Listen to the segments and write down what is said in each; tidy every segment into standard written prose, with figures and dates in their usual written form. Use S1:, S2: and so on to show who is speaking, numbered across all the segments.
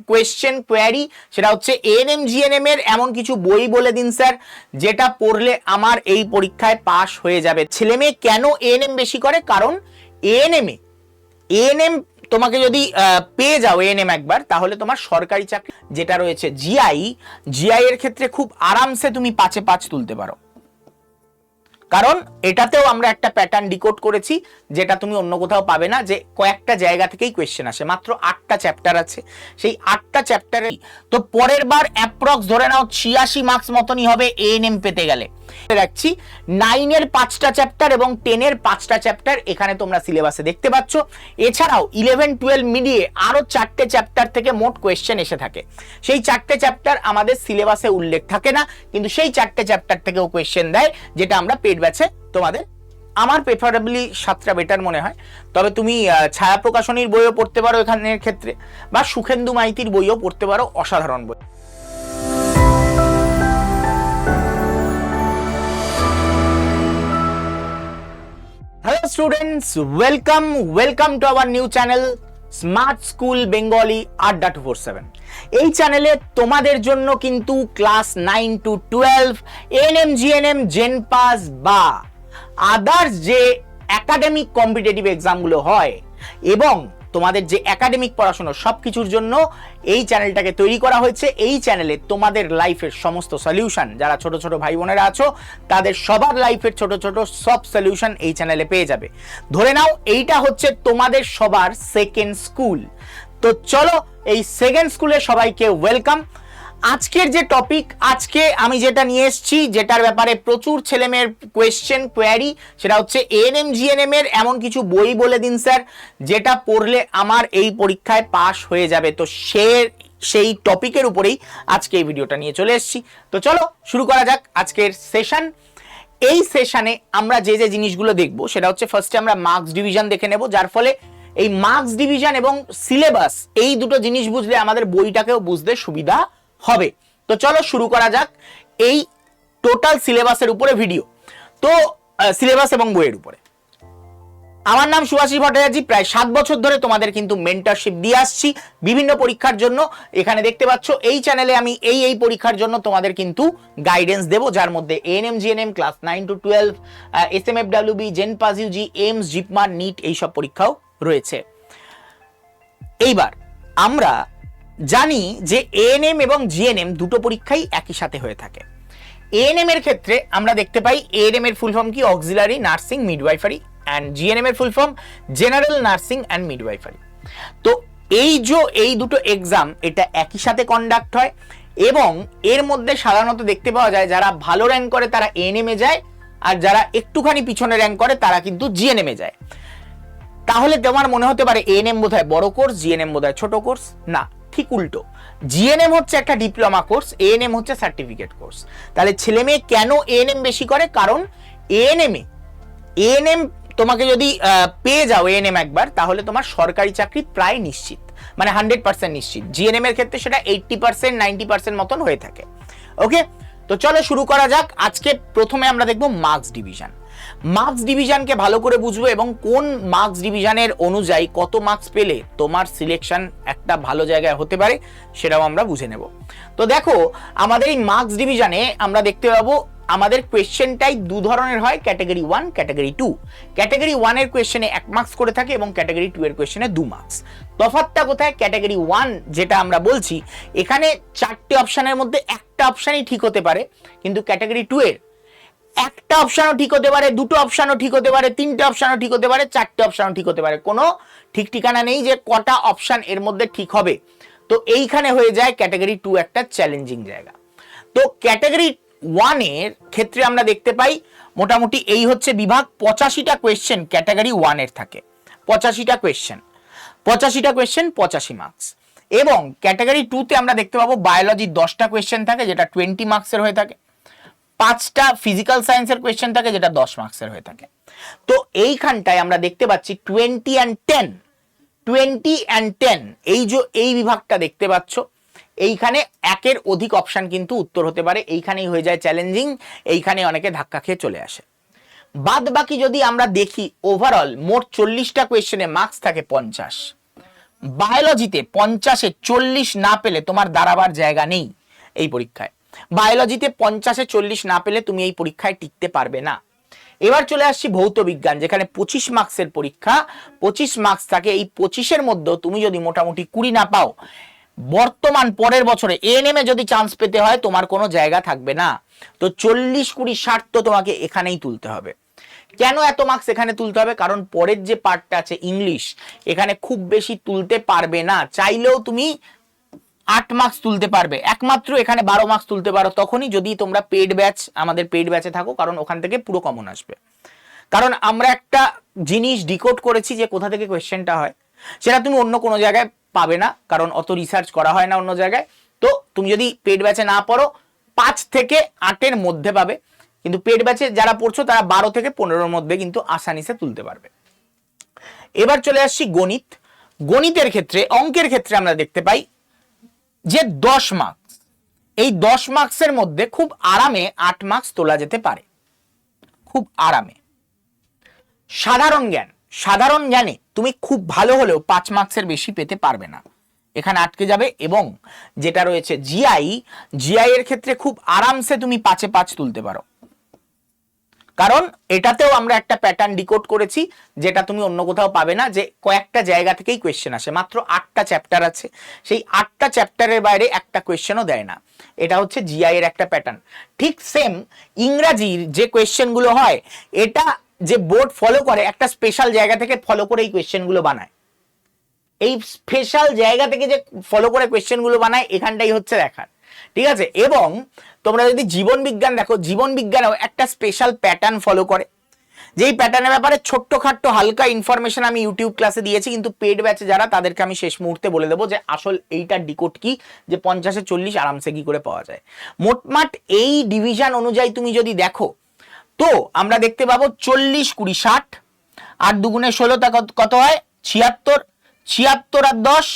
S1: Question query, সেটা হচ্ছে ANM GNM এর এমন কিছু বই বলে দিন স্যার যেটা পড়লে আমার এই পরীক্ষায় পাশ হয়ে যাবে। ছেলে মেয়ে কেন এএনএম বেশি করে? কারণ এএনএম তোমাকে যদি পেয়ে যাও এএনএম একবার, তাহলে তোমার সরকারি চাকরি যেটা রয়েছে জিআই এর ক্ষেত্রে খুব আরামসে তুমি 5-এ 5 তুলতে পারো। কারণ এটাতেও আমরা একটা প্যাটার্ন ডিকোড করেছি যেটা তুমি অন্য কোথাও পাবে না, যে কয়েকটা জায়গা থেকেই কোয়েশ্চেন আসে। মাত্র 8টা চ্যাপ্টার আছে, সেই 8টা চ্যাপ্টারে তো পরের বার অ্যাপ্রক্স ধরে নাও 86 মার্কস মতনই হবে এএনএম পেতে গেলে। রাখছি 9 এর 5টা চ্যাপ্টার এবং 10 এর 5টা চ্যাপ্টার এখানে তোমরা সিলেবাসে দেখতে পাচ্ছ। এছাড়াও 11-12 মিলিয়ে আরো 4টে চ্যাপ্টার থেকে মোট কোয়েশ্চেন এসে থাকে। সেই 4টে চ্যাপ্টার আমাদের সিলেবাসে উল্লেখ থাকে না, কিন্তু সেই 4টে চ্যাপ্টার থেকেও কোয়েশ্চেন দেয়, যেটা আমরা পেড ব্যাচে তোমাদের, আমার প্রেফারেবলি 7টা বেটার মনে হয়। তবে তুমি ছায়া প্রকাশনীর বইও পড়তে পারো এখানের ক্ষেত্রে, বা সুখেন্দু মাইতির বইও পড়তে পারো, অসাধারণ বই। Hello students, welcome to our new channel Smart School Bengali Adda 247। এই চ্যানেলে তোমাদের জন্য কিন্তু class 9 to 12 ANM GNM gen pass বা আদার্স যে একাডেমিক কম্পিটিটিভ এক্সামগুলো হয় এবং তোমাদের যে একাডেমিক পড়াশোনা সবকিছুর জন্য এই চ্যানেলটাকে তৈরি করা হয়েছে। এই চ্যানেলে তোমাদের লাইফের সমস্ত সলিউশন, যারা ছোট ছোট ভাই বোনেরা আছো তাদের সবার লাইফের ছোট ছোট সব সলিউশন এই চ্যানেলে পেয়ে যাবে। ধরে নাও এইটা হচ্ছে তোমাদের সবার সেকেন্ড স্কুল। তো চলো এই সেকেন্ড স্কুলে সবাইকে ওয়েলকাম। আজকের যে টপিক, আজকে আমি যেটা নিয়ে এসেছি, যেটার ব্যাপারে প্রচুর ছেলেমেয়ের কোয়েশ্চেন কোয়ারি, সেটা হচ্ছে এএনএম জিএনএম এর এমন কিছু বই বলে দিন স্যার যেটা পড়লে আমার এই পরীক্ষায় পাশ হয়ে যাবে। তো সেই টপিকের উপরেই আজকে এই ভিডিওটা নিয়ে চলে এসেছি। তো চলো শুরু করা যাক আজকের সেশন। এই সেশনে আমরা যে যে জিনিসগুলো দেখবো সেটা হচ্ছে ফার্স্টে আমরা মার্কস ডিভিশন দেখে নেব, যার ফলে এই মার্কস ডিভিশন এবং সিলেবাস এই দুটো জিনিস বুঝলে আমাদের বইটাকেও বুঝতে সুবিধা হবে। তো চলো শুরু করা যাক এই টোটাল সিলেবাসের উপরে ভিডিও। তো সিলেবাস এবং বইয়ের উপরে আমার নাম সুভাষিস ভট্টাচার্য। প্রায় 7 বছর ধরে তোমাদের কিন্তু মেন্টরশিপ দিয়ে আসছি বিভিন্ন পরীক্ষার জন্য। এখানে দেখতে পাচ্ছ এই চ্যানেলে আমি এই পরীক্ষার জন্য তোমাদের কিন্তু গাইডেন্স দেব, যার মধ্যে ANM GNM class 9 to 12 SMFWB জেন pass UG AIIMS JIPMER NEET এইসব পরীক্ষাও রয়েছে। এইবার আমরা জানি যে এএনএম এবং জিএনএম দুটো পরীক্ষাই একই সাথে হয়ে থাকে। এএনএম এর ক্ষেত্রে আমরা দেখতে পাই এএনএম এর ফুল ফর্ম কি, auxiliary nursing midwifery, and GNM এর full form general nursing and midwifery. তো এই দুটো এক্সাম এটা একই সাথে কন্ডাক্ট হয় এবং এর মধ্যে সাধারণত দেখতে পাওয়া যায় যারা ভালো র্যাঙ্ক করে তারা এএনএম এ যায়, আর যারা একটুখানি পিছনে র্যাঙ্ক করে তারা কিন্তু জিএনএম এ যায়। তাহলে তোমার মনে হতে পারে এএনএম বোধহয় বড় কোর্স, জিএনএম বোধহয় ছোট কোর্স। না, ঠিক উল্টো। জিএনএম হচ্ছে একটা ডিপ্লোমা কোর্স, এএনএম হচ্ছে সার্টিফিকেট কোর্স। তাহলে ছেলে মেয়ে কেন এএনএম বেশি করে? কারণ এএনএম তোমাকে যদি পেয়ে যাও এএনএম একবার, তাহলে তোমার সরকারি চাকরি প্রায় নিশ্চিত, মানে 100% নিশ্চিত। জিএনএম এর ক্ষেত্রে সেটা 80% 90% মতন হয়ে থাকে। ওকে, তো চলো শুরু করা যাক। আজকে প্রথমে আমরা দেখবো মার্কস ডিভিশন। মার্কস ডিভিশনকে ভালো করে বুঝবো এবং কোন মার্কস ডিভিশনের অনুযায়ী কত মার্কস পেলে তোমার সিলেকশন একটা ভালো জায়গায় হতে পারে সেটাও আমরা বুঝে নেব। তো দেখো আমাদের এই মার্কস ডিভিশনে আমরা দেখতে পাবো আমাদের কোয়েশ্চেন টাইপ দু ধরনের হয়, ক্যাটাগরি 1 ক্যাটাগরি 2। ক্যাটাগরি 1 এর কোয়েশ্চেনে 1 মার্কস করে থাকে এবং ক্যাটাগরি 2 এর কোয়েশ্চেনে 2 মার্কস। তফাৎটা কোথায়? ক্যাটাগরি 1 যেটা আমরা বলছি এখানে 4টে অপশনের মধ্যে একটা অপশনই ঠিক হতে পারে, কিন্তু ক্যাটাগরি 2 এর একটা অপশনও ঠিক হতে পারে, দুটো অপশনও ঠিক হতে পারে, 3টে অপশনও ঠিক হতে পারে, 4টে অপশনও ঠিক হতে পারে। কোনো ঠিক ঠিকানা নেই যে কটা অপশন এর মধ্যে ঠিক হবে। তো এইখানে হয়ে যায় ক্যাটাগরি 2 একটা চ্যালেঞ্জিং জায়গা। তো ক্যাটাগরি 1 এর ক্ষেত্রে আমরা দেখতে পাই মোটামুটি এই হচ্ছে বিভাগ, 85টা কোয়েশ্চেন ক্যাটাগরি 1 এর থাকে। 85টা কোয়েশ্চেন 85 মার্কস। এবং ক্যাটাগরি 2 তে আমরা দেখতে পাবো বায়োলজি 10টা কোয়েশ্চেন থাকে, যেটা 20 মার্কসের হয়ে থাকে। 5টা ফিজিক্যাল সায়েন্সের কোয়েশ্চেন থাকে, যেটা 10 মার্কসের হয়ে থাকে। তো এইখানটায় আমরা দেখতে পাচ্ছি 20 and 10 এই বিভাগটা দেখতে পাচ্ছ। এইখানে একের অধিক অপশন কিন্তু উত্তর হতে পারে, এইখানেই হয়ে যায় চ্যালেঞ্জিং, এইখানে অনেকে ধাক্কা খেয়ে চলে আসে। বাদ বাকি যদি আমরা দেখি ওভারঅল মোট 40টা কোয়েশ্চেনে মার্কস থাকে 50। বায়োলজিতে 50-এ 40 না পেলে তোমার দাঁড়াবার জায়গা নেই এই পরীক্ষায়। বায়োলজিতে 50-এ 40 না পেলে তুমি এই পরীক্ষায় টিকতে পারবে না। এবার চলে আসছি ভৌত বিজ্ঞান, যেখানে 25 মার্কসের পরীক্ষা। 25 মার্কস থাকে, এই 25-এর মধ্যে তুমি যদি মোটামুটি 20 না পাও, বর্তমান পরের বছরে এএনএম এ যদি চান্স পেতে হয় তোমার কোনো জায়গা থাকবে না। তো 40, 20, 60 তো তোমাকে এখানেই তুলতে হবে। কেন এত মার্কস এখানে তুলতে হবে? কারণ পরের যে পার্টটা আছে ইংলিশ, এখানে খুব বেশি তুলতে পারবে না। চাইলেও তুমি 8 মার্কস তুলতে পারবে, একমাত্র এখানে 12 মার্কস তুলতে পারো তখনই যদি তোমরা পেড ব্যাচ, আমাদের পেড ব্যাচে থাকো, কারণ ওখান থেকে পুরো কমন আসবে। কারণ আমরা একটা জিনিস ডিকোড করেছি যে কোথা থেকে কোয়েশ্চেনটা হয়, সেটা তুমি অন্য কোনো জায়গায় পাবে না, কারণ অত রিসার্চ করা হয় না অন্য জায়গায়। তো তুমি যদি পেড ব্যাচে না পড়ো 5 থেকে 8-এর মধ্যে পাবে, কিন্তু পেড ব্যাচে যারা পড়ছো তারা 12 থেকে 15-এর মধ্যে কিন্তু আসানিসে তুলতে পারবে। এবার চলে আসছি গণিত। গণিতের ক্ষেত্রে, অঙ্কের ক্ষেত্রে আমরা দেখতে পাই যে 10 মার্কস, এই 10 মার্কসের মধ্যে খুব আরামে 8 মার্কস তোলা যেতে পারে, খুব আরামে। সাধারণ জ্ঞান, সাধারণ জ্ঞানে তুমি খুব ভালো হলেও 5 মার্কসের বেশি পেতে পারবে না, এখানে আটকে যাবে। এবং যেটা রয়েছে জিআই, জিআই এর ক্ষেত্রে খুব আরামসে তুমি 5-এ 5 তুলতে পারো, কারণ এটাতেও আমরা একটা প্যাটার্ন ডিকোড করেছি যেটা তুমি অন্য কোথাও পাবে না, যে কয়েকটা জায়গা থেকেই কোয়েশ্চেন আসে, মাত্র 8টা চ্যাপ্টার আছে, সেই 8টা চ্যাপ্টারের বাইরে একটা কোয়েশ্চেনও দেয় না। এটা হচ্ছে জিআই এর একটা প্যাটার্ন। ঠিক সেম ইংরাজির যে কোয়েশ্চেনগুলো হয়, এটা যে বোর্ড ফলো করে একটা স্পেশাল জায়গা থেকে ফলো করে এই কোয়েশ্চেনগুলো বানায়। এই স্পেশাল জায়গা থেকে যে ফলো করে কোয়েশ্চেনগুলো বানায়, এখানটাই হচ্ছে দেখার, ঠিক আছে। এবং তোমরা যদি জীবন বিজ্ঞান দেখো, জীবন বিজ্ঞানেও একটা স্পেশাল প্যাটার্ন ফলো করে, যেই প্যাটার্নের ব্যাপারে ছোট্টখাট্ট হালকা ইনফরমেশন আমি ইউটিউব ক্লাসে দিয়েছি, কিন্তু পেড ব্যাচে যারা তাদেরকে আমি শেষ মুহূর্তে বলে দেবো যে আসল এইটার ডিকোড কি, যে 50-এ 40 আরামসে কি করে পাওয়া যায়। মোটমাট এই ডিভিশন অনুযায়ী তুমি যদি দেখো, তো আমরা দেখতে পাবো 40, 20, 60, 8 দুগুণে 16, তা কত হয়? 76, 76 আর 10,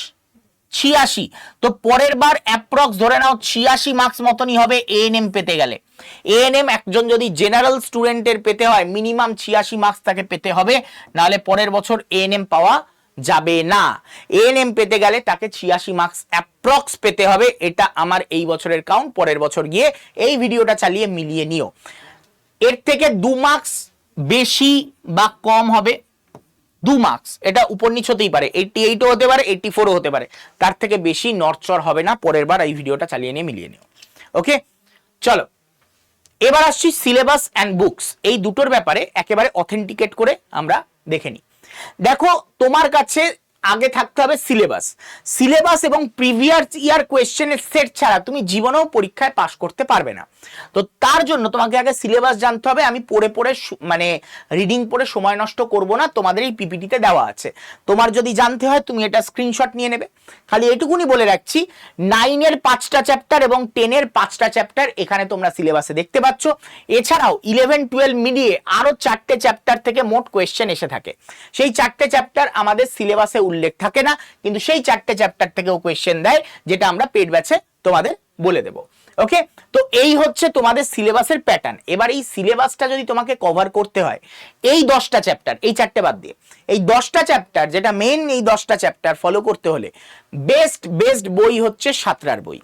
S1: 86। তো পরের বার অ্যাপ্রক্স ধরে নাও 86 মার্কস মতনই হবে এএনএম পেতে গেলে। এএনএম একজন যদি জেনারেল স্টুডেন্টের পেতে হয় মিনিমাম 86 মার্কস তাকে পেতে হবে, নাহলে পরের বছর এএনএম পাওয়া যাবে না। এএনএম পেতে গেলে তাকে 86 মার্কস অ্যাপ্রক্স পেতে হবে। এটা আমার এই বছরের কাউন্ট, পরের বছর গিয়ে এই ভিডিওটা চালিয়ে মিলিয়ে নিও। এর থেকে 2 মার্কস বেশি বা কম হবে, 2 মার্কস, এটা উপর নিচ হতেই পারে, 88ও হতে পারে, 84ও হতে পারে, তার থেকে বেশি নড়চড় হবে না। পরের বার এই ভিডিওটা চালিয়ে নিয়ে মিলিয়ে নিও। ওকে, চলো এবার আসছি সিলেবাস অ্যান্ড বুকস, এই দুটোর ব্যাপারে একেবারে অথেন্টিকেট করে আমরা দেখে নিই। দেখো, তোমার কাছে আগে থাকতে হবে সিলেবাস। সিলেবাস এবং প্রিভিয়াস ইয়ার কোয়েশ্চেনের সেট ছাড়া তুমি জীবনেও পরীক্ষায় পাস করতে পারবে না। তো তার জন্য তোমাকে আগে সিলেবাস জানতে হবে। আমি পড়ে পড়ে মানে রিডিং পড়ে সময় নষ্ট করব না, তোমাদের এই পিপিটিতে দেওয়া আছে। তোমার যদি জানতে হয় তুমি এটা স্ক্রিনশট নিয়ে নেবে। খালি এটুকুনি বলে রাখছি, 9-এর 5টা চ্যাপ্টার এবং 10-এর 5টা চ্যাপ্টার এখানে তোমরা সিলেবাসে দেখতে পাচ্ছ। এছাড়াও 11, 12 মিলিয়ে আরো 4টে চ্যাপ্টার থেকে মোট কোয়েশ্চেন এসে থাকে। সেই 4টে চ্যাপ্টার আমাদের সিলেবাসে উল্লেখ থাকে না, কিন্তু সেই 4টে চ্যাপ্টার থেকেও কোয়েশ্চেন দেয়, যেটা আমরা পেড ব্যাচে তোমাদের বলে দেব। ওকে, তো এই হচ্ছে তোমাদের সিলেবাসের প্যাটার্ন। এবার এই সিলেবাসটা যদি তোমাকে কভার করতে হয়, এই 10টা চ্যাপ্টার, এই 4টে বাদ দিয়ে এই 10টা চ্যাপ্টার, যেটা মেইন এই 10টা চ্যাপ্টার ফলো করতে হলে বেস্ট বই হচ্ছে সাঁতরার বই।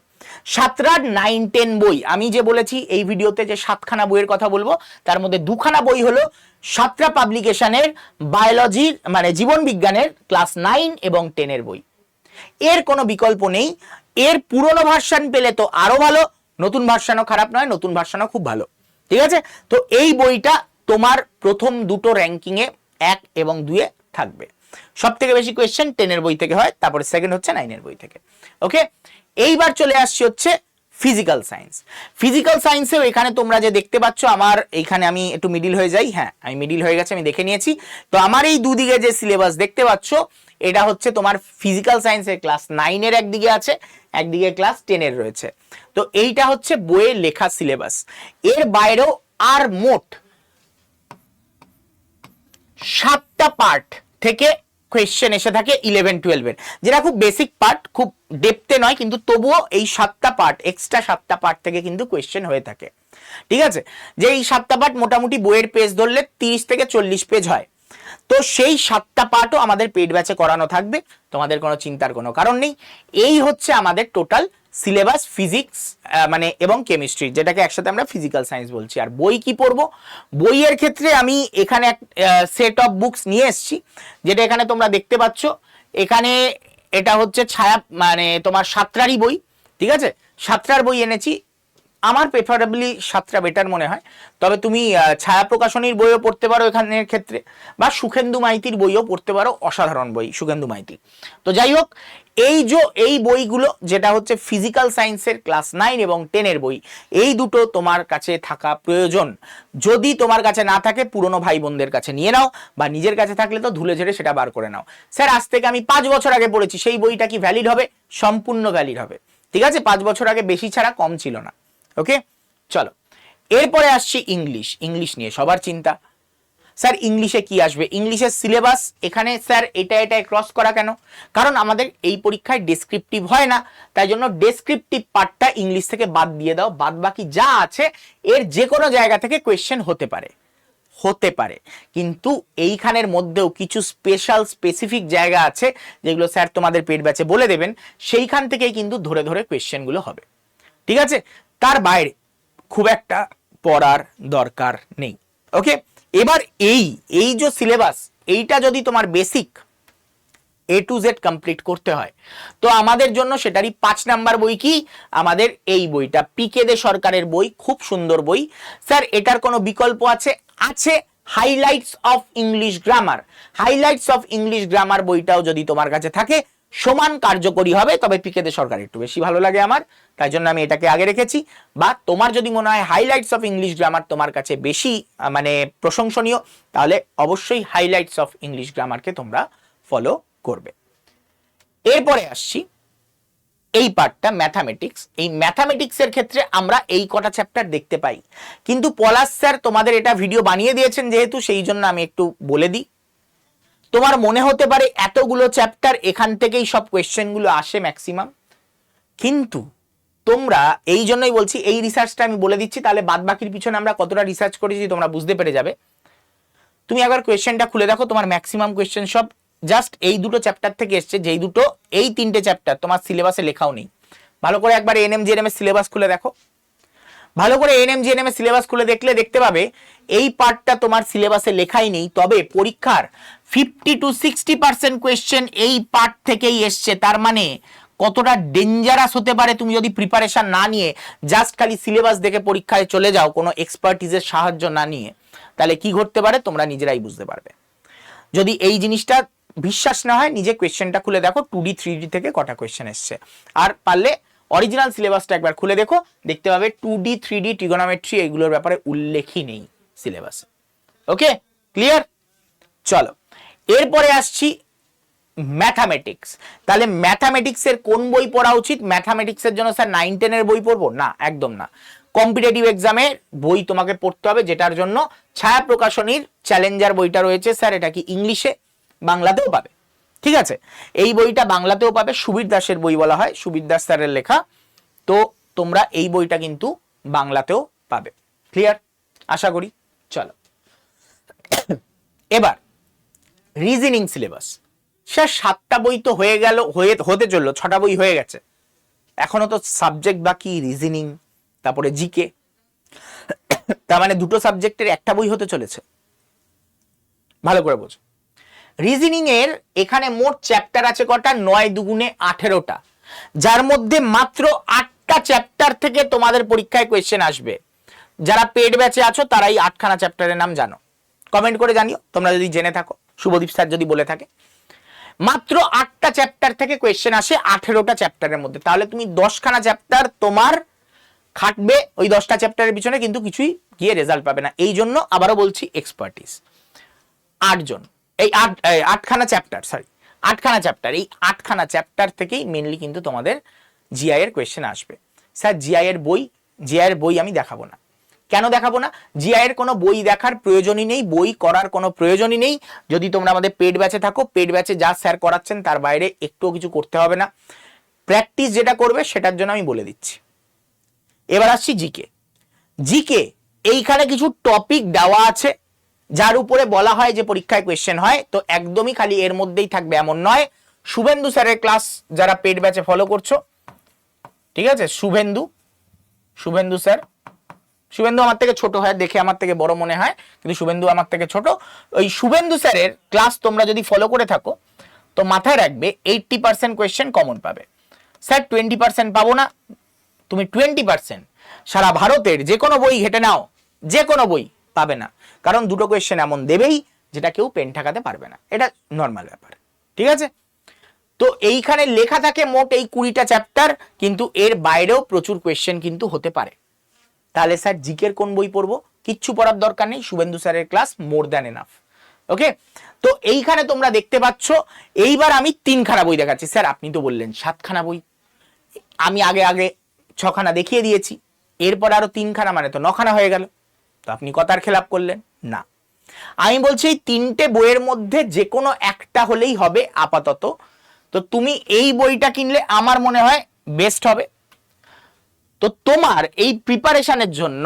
S1: সাঁতরার 9, 10 বই। আমি যে বলেছি এই ভিডিওতে যে 7খানা বইয়ের কথা বলবো, তার মধ্যে 2খানা বই হলো সাঁতরা পাবলিকেশনের বায়োলজি মানে জীবন বিজ্ঞানের ক্লাস 9 এবং 10-এর বই। এর কোনো বিকল্প নেই। এর পুরনো ভার্সন পেলে তো আরো ভালো, নতুন ভার্সনও খারাপ নয়, নতুন ভার্সনও খুব ভালো, ঠিক আছে। তো এই বইটা তোমার প্রথম দুটো র্যাঙ্কিং এ 1 এবং 2-এ থাকবে। সব থেকে বেশি কোয়েশ্চেন 10-এর বই থেকে হয়, তারপরে সেকেন্ড হচ্ছে 9-এর বই থেকে। ওকে, এইবার চলে আসছি হচ্ছে ফিজিক্যাল সায়েন্স। ফিজিক্যাল সায়েন্সেও এখানে তোমরা যে দেখতে পাচ্ছ, আমার এইখানে আমি একটু মিডিল হয়ে যাই, হ্যাঁ আমি মিডিল হয়ে গেছে, আমি দেখে নিয়েছি। তো আমার এই দুদিকে যে সিলেবাস দেখতে পাচ্ছ, এটা হচ্ছে তোমার ফিজিক্যাল সায়েন্সের ক্লাস 9-এর একদিকে আছে, একদিকে ক্লাস 10-এর রয়েছে। তো এইটা হচ্ছে বইয়ে লেখা সিলেবাস। এর বাইরেও আর মোট 7টা পার্ট থেকে কোয়েশ্চেন এসে থাকে 11, 12-এর, যেটা খুব বেসিক পার্ট, খুব ডেপথে নয়, কিন্তু তবুও এই 7টা পার্ট, এক্সট্রা 7টা পার্ট থেকে কিন্তু কোয়েশ্চেন হয়ে থাকে, ঠিক আছে। যে এই 7টা পার্ট মোটামুটি বইয়ের পেজ ধরলে 30 থেকে 40 পেজ হয়। তো সেই 7টা পার্টও আমাদের পেড ব্যাচে করানো থাকবে, তোমাদের কোনো চিন্তার কোনো কারণ নেই। এই হচ্ছে আমাদের টোটাল সিলেবাস ফিজিক্স মানে এবং কেমিস্ট্রি, যেটাকে একসাথে আমরা ফিজিক্যাল সায়েন্স বলছি। আর বই কি পড়বো, বইয়ের ক্ষেত্রে আমি এখানে এক সেট অফ বুকস নিয়ে এসেছি, যেটা এখানে তোমরা দেখতে পাচ্ছ। এখানে এটা হচ্ছে ছায়া মানে তোমার সাতটারই বই, ঠিক আছে, সাতটার বই এনেছি। আমার প্রেফারেবলি সাতটা বেটার মনে হয়, তবে তুমি ছায়া প্রকাশনীর বইও পড়তে পারো এখানের ক্ষেত্রে, বা সুখেন্দু মাইতির বইও পড়তে পারো, অসাধারণ বই সুখেন্দু মাইতি। তো যাই হোক, এই বইগুলো যেটা হচ্ছে ফিজিক্যাল সায়েন্সের ক্লাস 9 এবং 10-এর বই, এই দুটো তোমার কাছে থাকা প্রয়োজন। যদি তোমার কাছে না থাকে পুরনো ভাই বোনদের কাছে নিয়ে নাও, বা নিজের কাছে থাকলে তো ধুলে ঝেড়ে সেটা বার করে নাও। স্যার আজ থেকে আমি 5 বছর আগে পড়েছি, সেই বইটা কি ভ্যালিড হবে? সম্পূর্ণ ভ্যালিড হবে, ঠিক আছে। 5 বছর আগে বেশি ছাড়া কম ছিল না। ওকে, চলো এরপরে আসছি ইংলিশ নিয়ে সবার চিন্তা। স্যার ইংলিশে কি আসবে? ইংলিশের সিলেবাস এখানে স্যার এটা ক্রস করা কেন? কারণ আমাদের এই পরীক্ষায় ডেসক্রিপটিভ হয় না, তাই জন্য ডেসক্রিপটিভ পার্টটা ইংলিশ থেকে বাদ দিয়ে দাও। বাদ বাকি যা আছে এর যে কোনো জায়গা থেকে কোয়েশ্চেন হতে পারে, কিন্তু এইখানের মধ্যেও কিছু স্পেসিফিক জায়গা আছে যেগুলো স্যার তোমাদের পেড ব্যাচে বলে দেবেন, সেইখান থেকেই কিন্তু ধরে ধরে কোয়েশ্চেনগুলো হবে, ঠিক আছে। তার বাইরে খুব একটা পড়ার দরকার নেই। ওকে, এবার এই যে সিলেবাস, এইটা যদি তোমার basic A to Z complete করতে হয়, তো আমাদের জন্য সেটারই 5 নাম্বার বই কি? আমাদের এই বইটা, পিকে দে সরকারের বই, খুব সুন্দর বই। স্যার এটার কোনো বিকল্প আছে? আছে, highlights of English grammar. Highlights of English grammar বইটাও যদি তোমার কাছে থাকে সমান কার্যকরী হবে, তবে পিকে দে সরকার একটু বেশি ভালো লাগে আমার, তাই জন্য আমি এটাকে আগে রেখেছি। বা তোমার যদি মনে হয় হাইলাইটস অফ ইংলিশ গ্রামার তোমার কাছে বেশি মানে প্রশংসনীয়, তাহলে অবশ্যই হাইলাইটস অফ ইংলিশ গ্রামারকে তোমরা ফলো করবে। এরপরে আসছি এই পার্টটা ম্যাথামেটিক্স। এই ম্যাথামেটিক্সের ক্ষেত্রে আমরা এই কটা চ্যাপ্টার দেখতে পাই, কিন্তু পলাশ স্যার তোমাদের এটা ভিডিও বানিয়ে দিয়েছেন যেহেতু, সেই জন্য আমি একটু বলে দিই। তোমার মনে হতে পারে এতগুলো চ্যাপ্টার, এখান থেকেই সব কোয়েশ্চেনগুলো আসে ম্যাক্সিমাম, কিন্তু তোমরা, এই জন্যই বলছি এই রিসার্চটা আমি বলে দিচ্ছি, তাহলে বাদ বাকির পিছনে আমরা কতটা রিসার্চ করেছি তোমরা বুঝতে পেরে যাবে। তুমি একবার কোয়েশ্চেনটা খুলে দেখো, তোমার ম্যাক্সিমাম কোয়েশ্চেন সব জাস্ট এই দুটো চ্যাপ্টার থেকে এসছে, যেই দুটো, এই 3টে চ্যাপ্টার তোমার সিলেবাসে লেখাও নেই। ভালো করে একবার এএনএম জিএনএম এর সিলেবাস খুলে দেখো, ভালো করে এএনএম জিএনএম এর সিলেবাস খুলে দেখলে দেখতে পাবে এই পার্টটা তোমার সিলেবাসে লেখাই নেই, তবে পরীক্ষার 50 to 60% কোয়েশ্চেন এই পার্ট থেকেই এসছে। তার মানে কতটা ডেঞ্জারাস হতে পারে তুমি যদি প্রিপারেশন না নিয়ে জাস্ট খালি সিলেবাস দেখে পরীক্ষায় চলে যাও, কোনো এক্সপার্টিজের সাহায্য না নিয়ে, তাহলে কি ঘটতে পারে তোমরা নিজেরাই বুঝতে পারবে। যদি এই জিনিসটা বিশ্বাস না হয়, নিজে কোয়েশ্চেনটা খুলে দেখো, 2D 3D থেকে কটা কোয়েশ্চেন এসছে, আর পারলে অরিজিনাল সিলেবাসটা একবার খুলে দেখো, দেখতে পাবে 2D 3D ট্রিগোনোমেট্রি এইগুলোর ব্যাপারে উল্লেখই নেই সিলেবাসে। ওকে, ক্লিয়ার? চলো এরপরে আসছি ম্যাথামেটিক্স। তাহলে ম্যাথামেটিক্সের কোন বই পড়া উচিত? ম্যাথামেটিক্সের জন্য স্যার 9-10-এর বই পড়বো না, একদম না। কম্পিটিটিভ এক্সামের বই তোমাকে পড়তে হবে, যেটার জন্য ছায়া প্রকাশনীর চ্যালেঞ্জার বইটা রয়েছে। স্যার এটা কি ইংলিশে? বাংলাতেও পাবে, ঠিক আছে। এই বইটা বাংলাতেও পাবে, সুবীর দাসের বই বলা হয়, সুবীর দাস স্যারের লেখা। তো তোমরা এই বইটা কিন্তু বাংলাতেও পাবে, ক্লিয়ার আশা করি। চলো এবার রিজনিং সিলেবাস। স্যার 7টা বই তো হয়ে গেল, হতে চললো, 6টা বই হয়ে গেছে, এখনো তো সাবজেক্ট বাকি, রিজনিং, তারপরে জিকে, তার মানে 2টো সাবজেক্টের একটা বই হতে চলেছে। ভালো করে বোঝো, রিজনিং এর এখানে মোট চ্যাপ্টার আছে কটা? 9 দুগুণে 18টা, যার মধ্যে মাত্র 8টা চ্যাপ্টার থেকে তোমাদের পরীক্ষায় কোয়েশ্চেন আসবে। যারা পেড ব্যাচে আছো তারাই 8খানা চ্যাপ্টারের নাম জানো, কমেন্ট করে জানিও তোমরা যদি জেনে থাকো, শুভদীপ স্যার যদি বলে থাকে। মাত্র 8টা চ্যাপ্টার থেকে কোয়েশ্চেন আসে 18টা চ্যাপ্টারের মধ্যে, তাহলে তুমি 10খানা চ্যাপ্টার তোমার খাটবে ওই 10টা চ্যাপ্টারের পিছনে, কিন্তু কিছুই গিয়ে রেজাল্ট পাবে না। এই জন্য আবারও বলছি এক্সপার্টিস 8জন, এই 8খানা চ্যাপ্টার, সরি 8খানা চ্যাপ্টার, এই 8খানা চ্যাপ্টার থেকেই মেনলি কিন্তু তোমাদের জিআই এর কোয়েশ্চেন আসবে। স্যার জিআই এর বই আমি দেখাবো না, কেন দেখাবো না? জিআই এর কোনো বই দেখার প্রয়োজনই নেই, বই করার কোনো প্রয়োজনই নেই। যদি তোমরা আমাদের পেড ব্যাচে থাকো, পেড ব্যাচে যা স্যার করাচ্ছেন তার বাইরে একটুও কিছু করতে হবে না, প্র্যাকটিস যেটা করবে সেটার জন্য আমি বলে দিচ্ছি। এবার আসছি জিকে। এইখানে কিছু টপিক দেওয়া আছে, যার উপরে বলা হয় যে পরীক্ষায় কোয়েশ্চেন হয়, তো একদমই খালি এর মধ্যেই থাকবে এমন নয়। শুভেন্দু স্যারের ক্লাস যারা পেড ব্যাচে ফলো করছো, ঠিক আছে, শুভেন্দু স্যার, শুভেন্দু আমার থেকে ছোট হয়, দেখে আমার থেকে বড় মনে হয়, কিন্তু শুভেন্দু আমার থেকে ছোট। ওই শুভেন্দু স্যারের ক্লাস তোমরা যদি ফলো করে থাকো, তো মাথায় রাখবে 80% কোয়েশ্চেন কমন পাবে। স্যার 20% পাবো না, তুমি 20% সারা ভারতের যে কোনো বই ঘেটে নাও, যে কোনো বই পাবে না, কারণ দুটো কোয়েশ্চেন এমন দেবেই যেটা কেউ পেন ঠেকাতে পারবে না, এটা নর্মাল ব্যাপার, ঠিক আছে। তো এইখানে লেখা থাকে মোট এই 20টা চ্যাপ্টার, কিন্তু এর বাইরেও প্রচুর কোয়েশ্চেন কিন্তু হতে পারে। তাহলে স্যার জিকের কোন বই পড়বো? কিচ্ছু পড়ার দরকার নেই, শুভেন্দু স্যারের ক্লাস মোর দ্যান এনাফ। ওকে, তো এইখানে তোমরা দেখতে পাচ্ছ, এইবার আমি 3খানা বই দেখাচ্ছি। স্যার আপনি তো বললেন 7খানা বই, আমি আগে 6খানা দেখিয়ে দিয়েছি, এরপর আরো 3খানা, মানে তো 9খানা হয়ে গেল, তো আপনি কথার খেলাপ করলেন না। আমি বলছি এই 3টে বইয়ের মধ্যে যে কোনো একটা হলেই হবে আপাতত। তো তুমি এই বইটা কিনলে আমার মনে হয় বেস্ট হবে। তো তোমার এই প্রিপারেশনের জন্য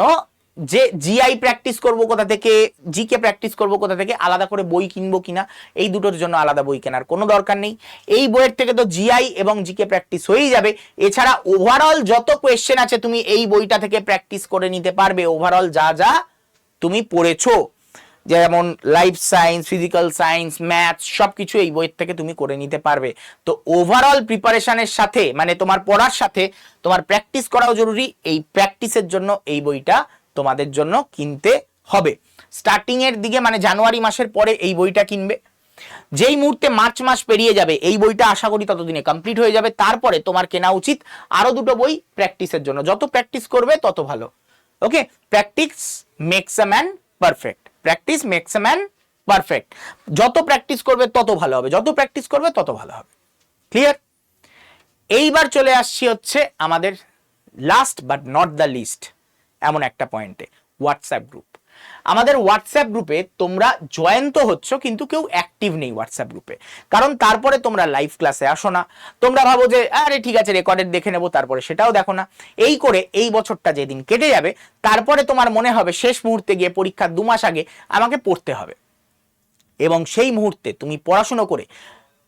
S1: যে জিআই প্র্যাকটিস করব কোথা থেকে, জিকে প্র্যাকটিস করব কোথা থেকে, আলাদা করে বই কিনবো কিনা, এই দুটোর জন্য আলাদা বই কেনার কোনো দরকার নেই। এই বইয়ের থেকে তো জিআই এবং জিকে প্র্যাকটিস হয়েই যাবে। এছাড়া ওভারঅল যত কোয়েশ্চেন আছে তুমি এই বইটা থেকে প্র্যাকটিস করে নিতে পারবে। ওভারঅল যা যা তুমি পড়েছো, যেমন life science, physical science, maths, সবকিছু এই বইয়ের থেকে তুমি করে নিতে পারবে। তো ওভারঅল প্রিপারেশনের সাথে, মানে তোমার পড়ার সাথে তোমার প্র্যাকটিস করাও জরুরি। এই প্র্যাকটিসের জন্য এই বইটা তোমাদের জন্য কিনতে হবে। স্টার্টিং এর দিকে, মানে জানুয়ারি মাসের পরে এই বইটা কিনবে। যেই মুহূর্তে মার্চ মাস পেরিয়ে যাবে, এই বইটা আশা করি ততদিনে কমপ্লিট হয়ে যাবে। তারপরে তোমার কেনা উচিত আরো দুটো বই প্র্যাকটিসের জন্য। যত প্র্যাকটিস করবে তত ভালো। Okay, practice makes a man perfect, practice makes a man perfect. যত প্র্যাকটিস করবে তত ভালো হবে, যত প্র্যাকটিস করবে তত ভালো হবে। ক্লিয়ার? এইবার চলে আসছি হচ্ছে আমাদের last but not the least এমন একটা পয়েন্টে, হোয়াটসঅ্যাপ গ্রুপ। আমাদের হোয়াটসঅ্যাপ গ্রুপে তোমরা জয়েন তো হচ্ছ, কিন্তু কেউ অ্যাক্টিভ নেই হোয়াটসঅ্যাপ গ্রুপে। কারণ তারপরে তোমরা লাইভ ক্লাসে আসো না, তোমরা ভাবো যে আরে ঠিক আছে রেকর্ডেড দেখে নেবো, তারপরে সেটাও দেখো না। এই করে এই বছরটা যেদিন কেটে যাবে, তারপরে তোমার মনে হবে শেষ মুহূর্তে গিয়ে, পরীক্ষার 2 মাস আগে আমাকে পড়তে হবে, এবং সেই মুহূর্তে তুমি পড়াশুনো করে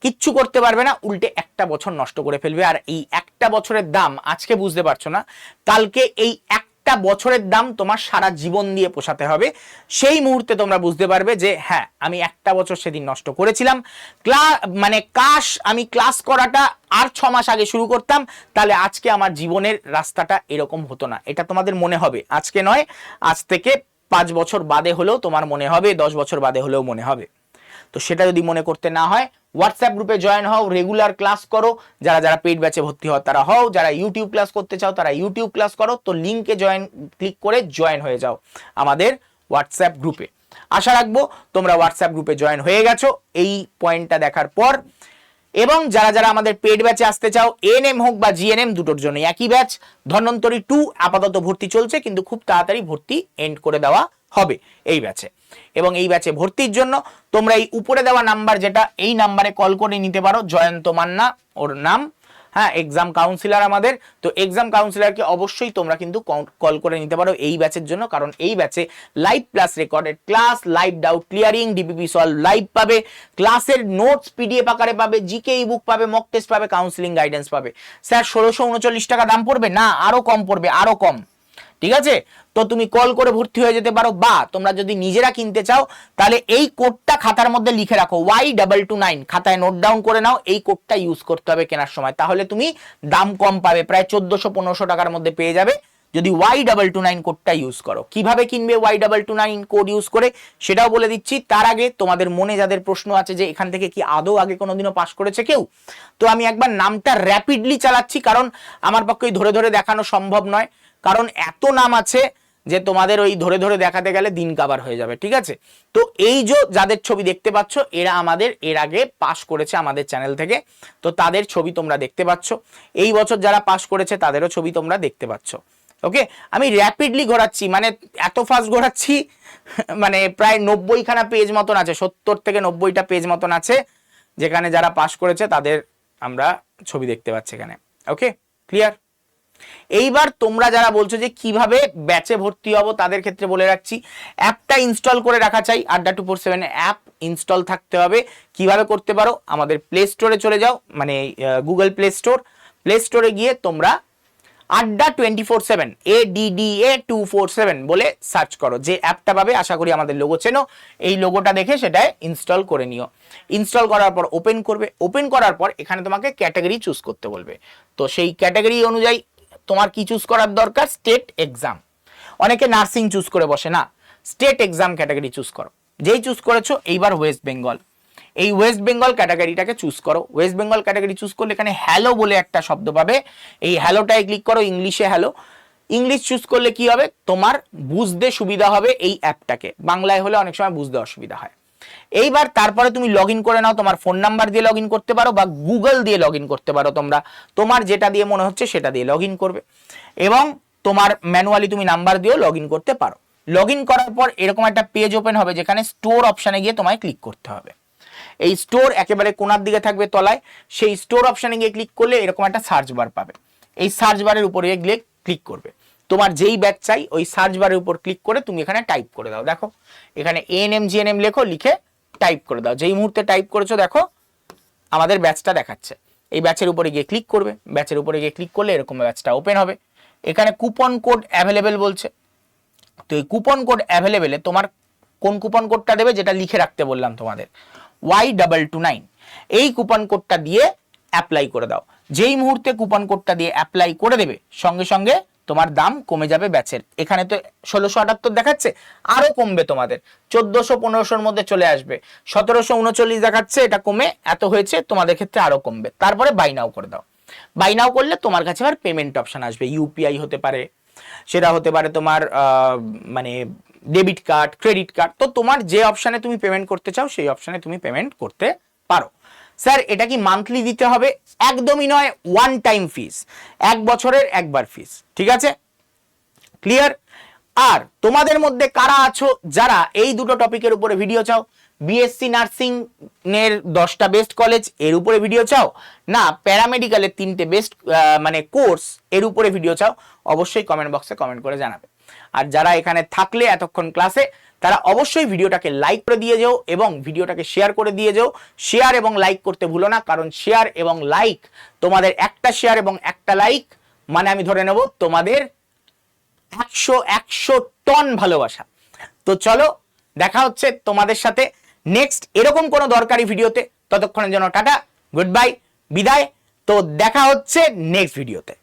S1: কিচ্ছু করতে পারবে না, উল্টে একটা বছর নষ্ট করে ফেলবে। আর এই একটা বছরের দাম আজকে বুঝতে পারছো না, কালকে এই একটা বছরের দাম তোমার সারা জীবন দিয়ে পোষাতে হবে। সেই মুহূর্তে তোমরা বুঝতে পারবে যে হ্যাঁ, আমি একটা বছর সেদিন নষ্ট করেছিলাম। মানে কাশ আমি ক্লাস করাটা আর 6 মাস আগে শুরু করতাম, তাহলে আজকে আমার জীবনের রাস্তাটা এরকম হতো না। এটা তোমাদের মনে হবে, আজকে নয়, আজ থেকে 5 বছর বাদে হলেও তোমার মনে হবে, 10 বছর বাদে হলেও মনে হবে। তো সেটা যদি মনে করতে না হয়, হোয়াটসঅ্যাপ গ্রুপে জয়েন হও, রেগুলার ক্লাস করো। যারা যারা পেইড ব্যাচে ভর্তি হও তারা হও, যারা ইউটিউব ক্লাস করতে চাও তারা ইউটিউব ক্লাস করো। তো লিঙ্কে ক্লিক করে জয়েন হয়ে যাও আমাদের হোয়াটসঅ্যাপ গ্রুপে। আশা রাখবো তোমরা হোয়াটসঅ্যাপ গ্রুপে জয়েন হয়ে গেছো এই পয়েন্টটা দেখার পর। এবং যারা যারা আমাদের পেড ব্যাচে আসতে চাও, এএনএম হোক বা জিএনএম, দুটোর জন্য একই ব্যাচ, ধন্বন্তরী 2 আপাতত ভর্তি চলছে, কিন্তু খুব তাড়াতাড়ি ভর্তি এন্ড করে দেওয়া হবে এই ব্যাচে। এবং এই ব্যাচে ভর্তির জন্য তোমরা এই উপরে দেওয়া নাম্বার, যেটা এই নাম্বারে কল করে নিতে পারো। জয়ন্ত মান্না ওর নাম, হ্যাঁ, এক্সাম কাউন্সিলর আমাদের। তো এক্সাম কাউন্সিলরকে অবশ্যই তোমরা কিন্তু কল করে নিতে পারো এই ব্যাচের জন্য, কারণ এই ব্যাচে live plus recorded class, live doubt clearing, DPP solve live পাবে, ক্লাসের নোটস পিডিএফ আকারে পাবে, জিকে ই বুক পাবে, মক টেস্ট পাবে, কাউন্সিলিং গাইডেন্স পাবে। স্যার 1639 টাকা দাম পড়বে না, আরো কম পড়বে, আরো কম, ঠিক আছে। তো তুমি কল করে ভর্তি হয়ে যেতে পারো, বা তোমরা যদি নিজেরা কিনতে চাও তাহলে এই কোডটা খাতার মধ্যে লিখে রাখো, Y229, খাতায় নোট ডাউন করে নাও। এই কোডটা ইউজ করতে হবে কেনার সময়, তাহলে তুমি দাম কম পাবে, প্রায় 1400-1500 টাকার মধ্যে পেয়ে যাবে যদি Y229 কোডটা ইউজ করো। কিভাবে কিনবে Y229 কোড ইউজ করে সেটাও বলে দিচ্ছি। তার আগে তোমাদের মনে যাদের প্রশ্ন আছে যে এখান থেকে কি আদৌ আগে কোনোদিনও পাস করেছে কেউ, তো আমি একবার নামটা র্যাপিডলি চালাচ্ছি, কারণ আমার পক্ষে ধরে ধরে দেখানো সম্ভব নয়, কারণ এত নাম আছে যে তোমাদের ওই ধরে ধরে দেখাতে গেলে দিন কাবার হয়ে যাবে, ঠিক আছে। তো এই যে যাদের ছবি দেখতে পাচ্ছ, এরা আমাদের এর আগে পাস করেছে আমাদের চ্যানেল থেকে, তো তাদের ছবি তোমরা দেখতে পাচ্ছ। এই বছর যারা পাস করেছে তাদেরও ছবি তোমরা দেখতে পাচ্ছ। ওকে, আমি র্যাপিডলি ঘোরাচ্ছি, মানে এত ফাস্ট ঘোরাচ্ছি, মানে প্রায় 90খানা পেজ মতন আছে, 70 থেকে 90টা পেজ মতন আছে, যেখানে যারা পাস করেছে তাদের আমরা ছবি দেখতে পাচ্ছি এখানে। ওকে, ক্লিয়ার? এইবার তোমরা যারা বলছো যে কিভাবে ব্যাচে ভর্তি হবো তাদের ক্ষেত্রে বলে রাখছি, অ্যাপটা ইনস্টল করে রাখা চাই। Adda247 অ্যাপ ইনস্টল থাকতে হবে। কিভাবে করতে পারো, আমাদের প্লে স্টোরে চলে যাও, মানে গুগল প্লে স্টোরে গিয়ে তোমরা Adda247 ADDA247 বলে সার্চ করো, যে অ্যাপটা পাবে, আশা করি আমাদের লোগো চেনো, এই লোগোটা দেখে সেটা ইনস্টল করে নিও। ইনস্টল করার পর ওপেন করবে, ওপেন করার পর এখানে তোমাকে ক্যাটাগরি চুজ করতে বলবে। তো সেই ক্যাটাগরি অনুযায়ী তোমার কি চুজ করার দরকার, স্টেট এক্সাম। অনেকে নার্সিং চুজ করে বসে, না, স্টেট এক্সাম ক্যাটাগরি চুজ করো। যেই চুজ করেছো এইবার ওয়েস্ট বেঙ্গল, এই ওয়েস্ট বেঙ্গল ক্যাটাগরিটাকে চুজ করো। ওয়েস্ট বেঙ্গল ক্যাটাগরি চুজ করলে এখানে হ্যালো বলে একটা শব্দ পাবে, এই হ্যালোটায় ক্লিক করো, ইংলিশে হ্যালো। ইংলিশ চুজ করলে কি হবে, তোমার বুঝতে সুবিধা হবে এই অ্যাপটাকে, বাংলায় হলে অনেক সময় বুঝতে অসুবিধা হয়। এইবার তারপরে তুমি লগ ইন করে নাও, তোমার ফোন নাম্বার দিয়ে লগ ইন করতে পারো বা গুগল দিয়ে লগ ইন করতে পারো। তোমরা তোমার যেটা দিয়ে মনে হচ্ছে সেটা দিয়ে লগ ইন করবে, এবং তোমার ম্যানুয়ালি তুমি নাম্বার দিয়েও লগ ইন করতে পারো। লগ ইন করার পর এরকম একটা পেজ ওপেন হবে, যেখানে স্টোর অপশানে গিয়ে তোমায় ক্লিক করতে হবে। এই স্টোর একেবারে কোনার দিকে থাকবে তলায়, সেই স্টোর অপশানে গিয়ে ক্লিক করলে এরকম একটা সার্চ বার পাবে। এই সার্চ বারের উপরে গিয়ে ক্লিক করবে, তোমার যেই ব্যাচ চাই ওই সার্চ বারের উপর ক্লিক করে তুমি এখানে টাইপ করে দাও। দেখো এখানে ANM GNM লেখো, লিখে টাইপ করে দাও। যেই মুহূর্তে টাইপ করেছো দেখো আমাদের ব্যাচটা দেখাচ্ছে। এই ব্যাচের উপরে গিয়ে ক্লিক করবে, ব্যাচের উপরে গিয়ে ক্লিক করলে এরকম ব্যাচটা ওপেন হবে। এখানে কুপন কোড অ্যাভেলেবেল বলছে, তো এই কুপন কোড অ্যাভেলেবেলে তোমার কোন কুপন কোডটা দেবে, যেটা লিখে রাখতে বললাম তোমাদের, Y229, এই কুপন কোডটা দিয়ে অ্যাপ্লাই করে দাও। যেই মুহূর্তে কুপন কোডটা দিয়ে অ্যাপ্লাই করে দেবে সঙ্গে সঙ্গে তোমার দাম কমে যাবে ব্যাচের। এখানে তো 1678 দেখাচ্ছে, আরো কমবে, তোমাদের 1400-1500-র মধ্যে চলে আসবে। 1739 দেখাচ্ছে, এটা কমে এত হয়েছে, তোমাদের ক্ষেত্রে আরো কমবে। তারপরে বাই নাও করে দাও। বাই নাও করলে তোমার কাছে আবার পেমেন্ট অপশন আসবে, UPI হতে পারে, সেটা হতে পারে তোমার মানে ডেবিট কার্ড, ক্রেডিট কার্ড। তো তোমার যে অপশানে তুমি পেমেন্ট করতে চাও সেই অপশানে তুমি পেমেন্ট করতে পারো। স্যার এটা কি মান্থলি দিতে হবে? একদমই নয়, ওয়ান টাইম ফিস, 1 বছরের একবার ফিস, ঠিক আছে? ক্লিয়ার? আর তোমাদের মধ্যে কারা আছো যারা এই দুটো টপিকের উপরে ভিডিও চাও, BSc নার্সিং এর 10টা বেস্ট কলেজ এর উপরে ভিডিও চাও, না প্যারামেডিক্যালের 3টে বেস্ট মানে কোর্স এর উপরে ভিডিও চাও, অবশ্যই কমেন্ট বক্সে কমেন্ট করে জানাবে। আর যারা এখানে থাকলে এতক্ষণ ক্লাসে, তারা অবশ্যই ভিডিওটাকে লাইক করে দিয়ে যেও এবং ভিডিওটাকে শেয়ার করে দিয়ে যেও। শেয়ার এবং লাইক করতে ভুলো না, কারণ শেয়ার এবং লাইক, তোমাদের একটা শেয়ার এবং একটা লাইক মানে আমি ধরে নেব তোমাদের 100 টন ভালোবাসা। তো চলো দেখা হচ্ছে তোমাদের সাথে নেক্সট এরকম কোনো দরকারি ভিডিওতে। ততক্ষণের জন্য টাটা, গুড বাই, বিদায়। তো দেখা হচ্ছে নেক্সট ভিডিওতে।